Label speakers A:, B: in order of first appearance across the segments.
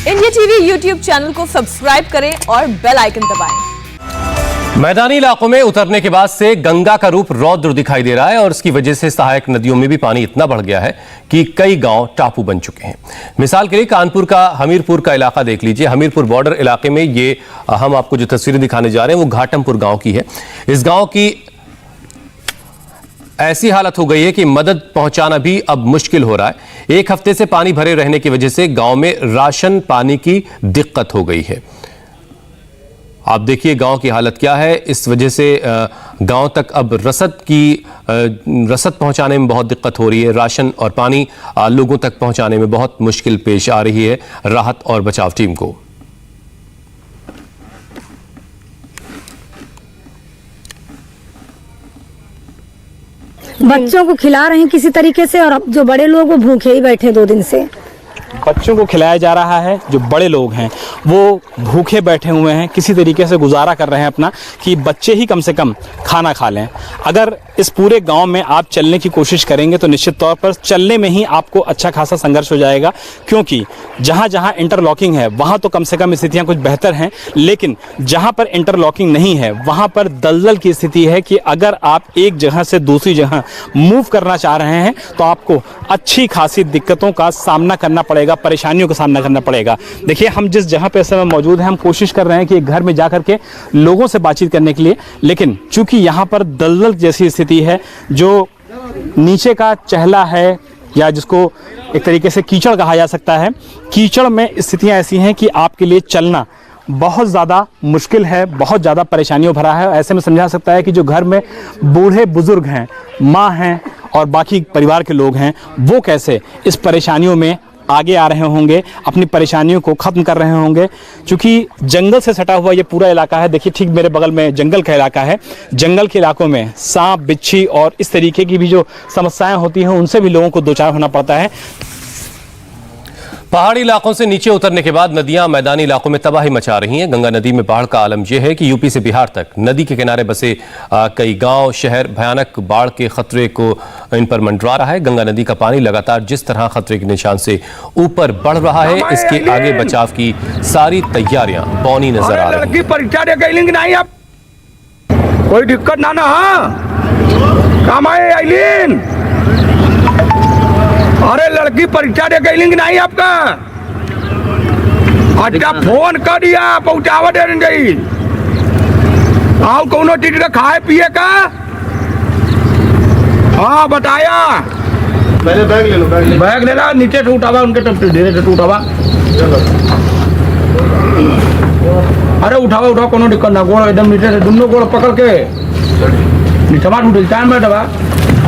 A: India TV YouTube channel को subscribe करें और बेल आइकन दबाएं।
B: मैदानी इलाकों में उतरने के बाद से गंगा का रूप रौद्र दिखाई दे रहा है और इसकी वजह से सहायक नदियों में भी पानी इतना बढ़ गया है कि कई गांव टापू बन चुके हैं। मिसाल के लिए कानपुर का हमीरपुर का इलाका देख लीजिए। हमीरपुर बॉर्डर इलाके में ये हम आपको जो तस्वीरें दिखाने जा रहे हैं वो घाटमपुर गांव की है। इस गांव की ऐसी हालत हो गई है कि मदद पहुंचाना भी अब मुश्किल हो रहा है। एक हफ्ते से पानी भरे रहने की वजह से गांव में राशन पानी की दिक्कत हो गई है। आप देखिए गांव की हालत क्या है। इस वजह से गांव तक अब रसद पहुंचाने में बहुत दिक्कत हो रही है। राशन और पानी लोगों तक पहुंचाने में बहुत मुश्किल पेश आ रही है राहत और बचाव टीम को।
C: बच्चों को खिला रहे हैं किसी तरीके से, और अब जो बड़े लोग वो भूखे ही बैठे 2 दिन से।
D: बच्चों को खिलाया जा रहा है, जो बड़े लोग हैं वो भूखे बैठे हुए हैं, किसी तरीके से गुजारा कर रहे हैं अपना, कि बच्चे ही कम से कम खाना खा लें। अगर इस पूरे गांव में आप चलने की कोशिश करेंगे तो निश्चित तौर पर चलने में ही आपको अच्छा खासा संघर्ष हो जाएगा, क्योंकि जहां जहां इंटरलॉकिंग है वहां तो कम से कम स्थितियां कुछ बेहतर हैं, लेकिन जहां पर इंटरलॉकिंग नहीं है वहां पर दलदल की स्थिति है कि अगर आप एक जगह से दूसरी जगह मूव करना चाह रहे हैं तो आपको अच्छी खासी दिक्कतों का सामना करना पड़ेगा, परेशानियों का सामना करना पड़ेगा। देखिए, हम जिस जहां पे इस समय मौजूद हैं, हम कोशिश कर रहे हैं कि एक घर में जाकर के लोगों से बातचीत करने के लिए, लेकिन चूंकि यहां पर दलदल जैसी स्थिति है, जो नीचे का चहला है या जिसको एक तरीके से कीचड़ कहा जा सकता है, कीचड़ में स्थितियां ऐसी हैं कि आपके लिए चलना बहुत ज़्यादा मुश्किल है, बहुत ज़्यादा परेशानियों भरा है। ऐसे में समझा सकता है कि जो घर में बूढ़े बुजुर्ग हैं, माँ हैं और बाकी परिवार के लोग हैं, वो कैसे इस परेशानियों में आगे आ रहे होंगे, अपनी परेशानियों को ख़त्म कर रहे होंगे। क्योंकि जंगल से सटा हुआ ये पूरा इलाका है। देखिए, ठीक मेरे बगल में जंगल का इलाका है। जंगल के इलाकों में सांप, बिच्छी और इस तरीके की भी जो समस्याएं होती हैं उनसे भी लोगों को दो चार होना पड़ता है।
B: पहाड़ी इलाकों से नीचे उतरने के बाद नदियां मैदानी इलाकों में तबाही मचा रही हैं। गंगा नदी में बाढ़ का आलम यह है कि यूपी से बिहार तक नदी के किनारे बसे कई गांव, शहर भयानक बाढ़ के खतरे को इन पर मंडरा रहा है। गंगा नदी का पानी लगातार जिस तरह खतरे के निशान से ऊपर बढ़ रहा है, इसके आगे बचाव की सारी तैयारियां बौनी नजर आ रही हैं।
E: परीक्षा दे गई नहीं, आप कोई दिक्कत ना काम आए आइलिन। अरे लड़की परीक्षा दे गई नहीं आपका, अच्छा फोन कर दिया पहुंचावा दे रही। आओ कोनो चीज का खाए पिए का, हाँ बताया। पहले बैग ले लो, बैग ले ला, नीचे से उठावा, उनके धीरे से उठावा। अरे उठावा उठाओ, कोनो दिक्कत ना, गोड़ एकदम नीचे से दोनों गोड़ पकड़ के नीचे उठ टाइम बैठवा।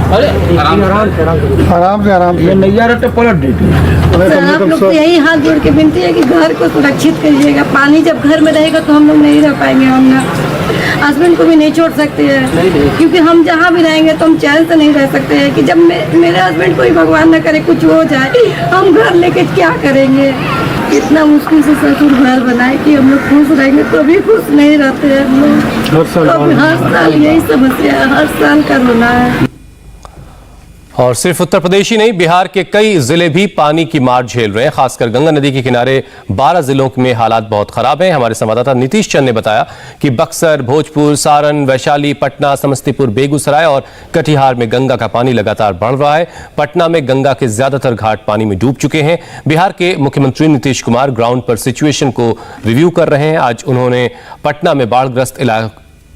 E: अरे आराम से नैया रहते पलट देती।
C: आप लोग को यही हाथ जोड़ के विनती है कि घर को सुरक्षित करिएगा। पानी जब घर में रहेगा तो हम लोग नहीं रह पाएंगे। हम ना हस्बैंड को भी नहीं छोड़ सकते हैं, क्योंकि हम जहाँ भी रहेंगे तो हम चैन से नहीं रह सकते हैं कि जब मेरे हस्बैंड को ही भगवान न करे कुछ हो जाए, हम घर लेके क्या करेंगे। इतना मुश्किल से ससुर घर बनाए कि हम लोग खुश रहेंगे, तो भी खुश नहीं रहते हैं हम लोग। हर साल यही समस्या है, हर साल का रोना है।
B: और सिर्फ उत्तर प्रदेश ही नहीं, बिहार के कई जिले भी पानी की मार झेल रहे हैं। खासकर गंगा नदी के किनारे 12 जिलों में हालात बहुत खराब हैं। हमारे संवाददाता नीतीश चंद ने बताया कि बक्सर, भोजपुर, सारण, वैशाली, पटना, समस्तीपुर, बेगूसराय और कटिहार में गंगा का पानी लगातार बढ़ रहा है। पटना में गंगा के ज्यादातर घाट पानी में डूब चुके हैं। बिहार के मुख्यमंत्री नीतीश कुमार ग्राउंड पर सिचुएशन को रिव्यू कर रहे हैं। आज उन्होंने पटना में बाढ़ग्रस्त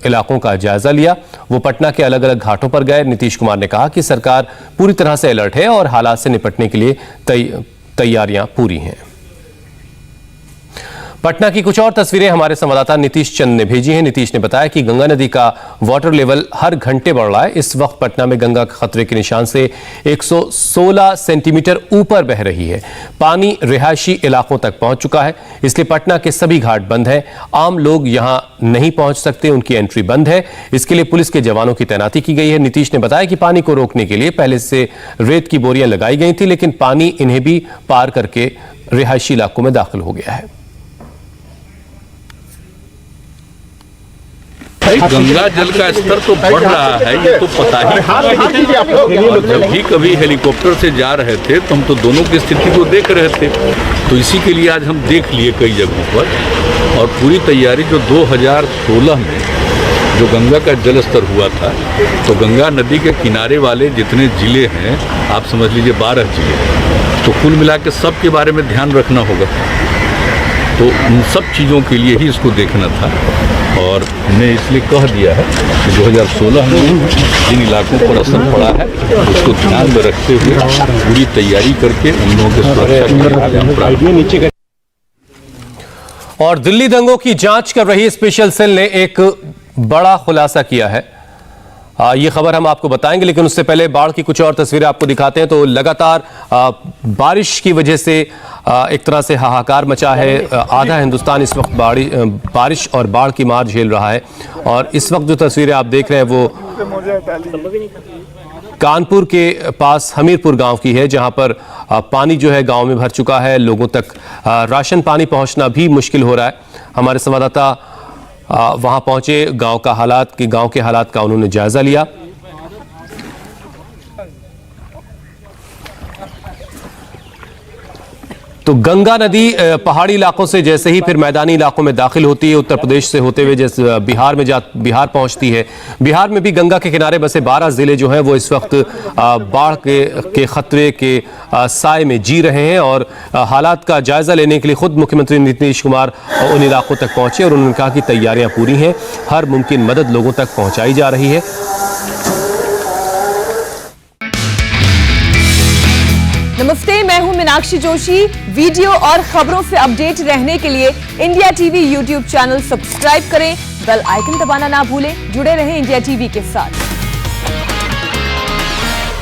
B: इलाकों का जायजा लिया। वो पटना के अलग अलग घाटों पर गए। नीतीश कुमार ने कहा कि सरकार पूरी तरह से अलर्ट है और हालात से निपटने के लिए तैयारियां पूरी हैं। पटना की कुछ और तस्वीरें हमारे संवाददाता नीतीश चंद ने भेजी हैं। नीतीश ने बताया कि गंगा नदी का वाटर लेवल हर घंटे बढ़ रहा है। इस वक्त पटना में गंगा खतरे के निशान से 116 सेंटीमीटर ऊपर बह रही है। पानी रिहायशी इलाकों तक पहुंच चुका है, इसलिए पटना के सभी घाट बंद हैं। आम लोग यहां नहीं पहुंच सकते, उनकी एंट्री बंद है। इसके लिए पुलिस के जवानों की तैनाती की गई है। नीतीश ने बताया कि पानी को रोकने के लिए पहले से रेत की बोरियां लगाई गई थी, लेकिन पानी इन्हें भी पार करके रिहायशी इलाकों में दाखिल हो गया है।
F: गंगा जल का स्तर तो बढ़ रहा है, ये तो पता ही। जब भी कभी हेलीकॉप्टर से जा रहे थे तो हम तो दोनों की स्थिति को देख रहे थे। तो इसी के लिए आज हम देख लिए कई जगहों पर, और पूरी तैयारी जो 2016 में जो गंगा का जल स्तर हुआ था, तो गंगा नदी के किनारे वाले जितने ज़िले हैं, आप समझ लीजिए 12 ज़िले, तो कुल मिला के सब के बारे में ध्यान रखना होगा। तो उन सब चीज़ों के लिए ही इसको देखना था, और हमने इसलिए कह दिया है कि 2016 में जिन इलाकों पर असर पड़ा है उसको ध्यान में रखते हुए पूरी तैयारी करके उन लोगों के सुरक्षा के।
B: और दिल्ली दंगों की जांच कर रही स्पेशल सेल ने एक बड़ा खुलासा किया है। ये खबर हम आपको बताएंगे, लेकिन उससे पहले बाढ़ की कुछ और तस्वीरें आपको दिखाते हैं। तो लगातार बारिश की वजह से एक तरह से हाहाकार मचा है। आधा हिंदुस्तान इस वक्त बारिश और बाढ़ की मार झेल रहा है। और इस वक्त जो तस्वीरें आप देख रहे हैं वो कानपुर के पास हमीरपुर गांव की है, जहां पर पानी जो है गांव में भर चुका है। लोगों तक राशन पानी पहुंचना भी मुश्किल हो रहा है। हमारे संवाददाता वहां पहुंचे, गांव के हालात का उन्होंने जायजा लिया। तो गंगा नदी पहाड़ी इलाकों से जैसे ही फिर मैदानी इलाकों में दाखिल होती है, उत्तर प्रदेश से होते हुए जैसे बिहार पहुंचती है। बिहार में भी गंगा के किनारे बसे 12 जिले जो हैं वो इस वक्त बाढ़ के खतरे के साए में जी रहे हैं। और हालात का जायजा लेने के लिए खुद मुख्यमंत्री नीतीश कुमार उन इलाकों तक पहुंचे और उन्होंने कहा कि तैयारियां पूरी हैं, हर मुमकिन मदद लोगों तक पहुंचाई जा रही है।
A: नमस्ते, मैं हूं मीनाक्षी जोशी। वीडियो और खबरों से अपडेट रहने के लिए India TV YouTube channel subscribe करें, बेल आइकन दबाना ना भूलें। जुड़े रहें इंडिया टीवी के साथ।